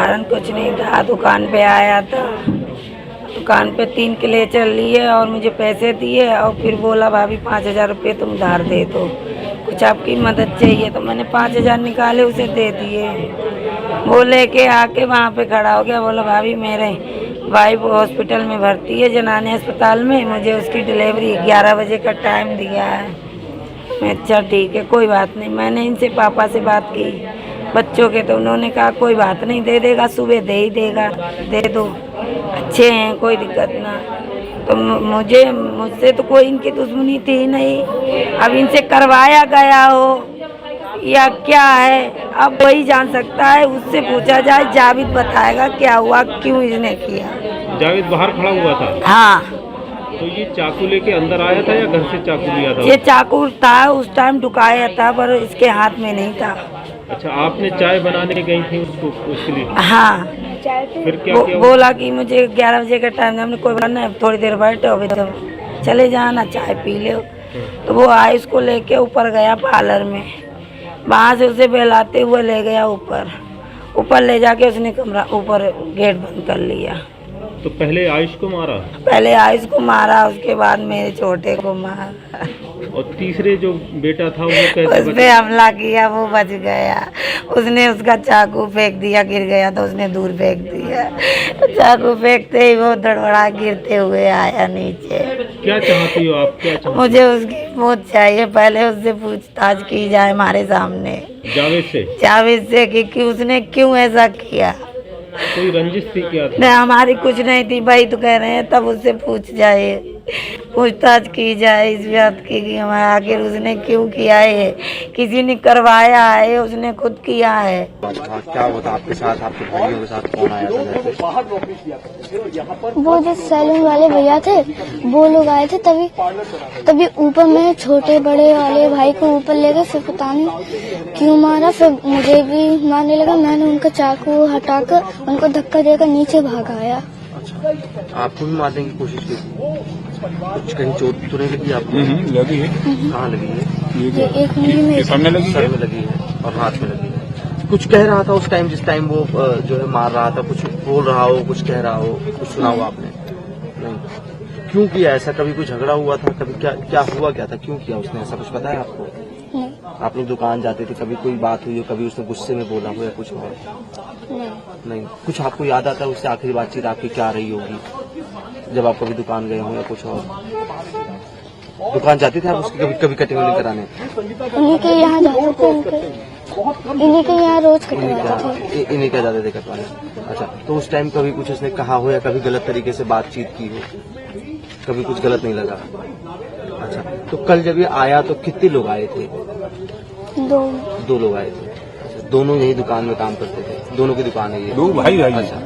कारण कुछ नहीं था। दुकान पे आया था, दुकान पे 3 क्लेचर लिए और मुझे पैसे दिए और फिर बोला भाभी 5,000 रुपये तुम उधार दे दो, कुछ आपकी मदद चाहिए। तो मैंने 5,000 निकाले उसे दे दिए। वो लेके आके वहाँ पे खड़ा हो गया, बोला भाभी मेरे वाइफ हॉस्पिटल में भर्ती है, जनानी अस्पताल में, मुझे उसकी डिलीवरी 11 बजे का टाइम दिया है। मैं अच्छा ठीक है कोई बात नहीं। मैंने इनसे पापा से बात की बच्चों के, तो उन्होंने कहा कोई बात नहीं, दे देगा, सुबह दे ही देगा, दे दो, अच्छे हैं, कोई दिक्कत ना। तो मुझसे तो कोई इनकी दुश्मनी थी नहीं। अब इनसे करवाया गया हो या क्या है अब वही जान सकता है, उससे पूछा जाए। जावेद बताएगा क्या हुआ, क्यों इसने किया। जावेद बाहर खड़ा हुआ था। हाँ, तो ये चाकू लेके अंदर आया था या घर से चाकू लिया था? ये चाकू था उस टाइम ढुकाया था, पर इसके हाथ में नहीं था। अच्छा, आपने चाय बनाने गई थी उसके लिए? हाँ, फिर क्या किया? बोला कि मुझे 11 बजे का टाइम है। हमने कोई बात नहीं, थोड़ी देर बैठो, अभी तो चले जाना, चाय पी लो। तो वो आए, उसको लेके ऊपर गया पार्लर में, वहाँ से उसे बहलाते हुए ले गया ऊपर ले जाके उसने कमरा ऊपर गेट बंद कर लिया। तो पहले आयुष को मारा? पहले आयुष को मारा, उसके बाद मेरे छोटे को मारा। और तीसरे जो बेटा था वो कैसे उस पे हमला किया, वो बच गया। उसने उसका चाकू फेंक दिया, गिर गया तो उसने दूर फेंक दिया। चाकू फेंकते ही वो धड़बड़ा गिरते हुए आया नीचे। क्या चाहती हो आप, क्या चाहती? मुझे उसकी मौत चाहिए। पहले उससे पूछताछ की जाए हमारे सामने, जावेद से कि उसने क्यों ऐसा किया। कोई रंजिश थी क्या? नहीं, हमारी कुछ नहीं थी भाई, तो कह रहे हैं तब उससे पूछ जाए, पूछताछ की जाए इस बात की कि हमारे आखिर उसने क्यों किया है। किसी ने करवाया है, उसने खुद किया है। क्या होता आपके साथ, आपके भाइयों के साथ कौन आया था? वो जो सैलून वाले भैया थे वो लोग आए थे। तभी ऊपर में छोटे बड़े वाले भाई को ऊपर ले गए, फिर पता नहीं क्यों मारा, फिर मुझे भी मारने लगा। मैंने उनका चाकू हटाकर उनको धक्का देकर नीचे भागाया। अच्छा, आपको भी मारने की कोशिश की थी? कुछ कहीं चोट तो नहीं लगी आपको? लगी है। कहाँ लगी है? ये एक उंगली में, सामने लगी सर में लगी है और हाथ में लगी है। कुछ कह रहा था उस टाइम, जिस टाइम वो जो है मार रहा था, कुछ बोल रहा हो, कुछ कह रहा हो, कुछ सुना हो आपने? नहीं। क्यों किया ऐसा? कभी कोई झगड़ा हुआ था? कभी क्या हुआ, क्या था, क्यों किया उसने ऐसा? कुछ पता है आपको? नहीं। आप लोग दुकान जाते थे, कभी कोई बात हुई हो, कभी उसने गुस्से में बोला हो या कुछ और? नहीं। कुछ आपको याद आता है उससे आखिरी बातचीत आपकी क्या रही होगी जब आप कभी दुकान गए हो या कुछ और? दुकान जाते थे आप उसकी कभी कटिंग वटिंग कराने? इन्हीं के यहाँ जाते थे, इन्हीं के यहाँ रोज कटवाते थे। इन्हीं क्या जाते थे कटवाने? अच्छा, तो उस टाइम कभी कुछ उसने कहा हो या कभी गलत तरीके से बातचीत की हो? कभी कुछ गलत नहीं लगा? अच्छा, तो कल जब ये आया तो कितने लोग आए थे? 2 लोग आए थे। अच्छा, दोनों यही दुकान में काम करते थे? दोनों की दुकान है ये? 2 भाई। अच्छा।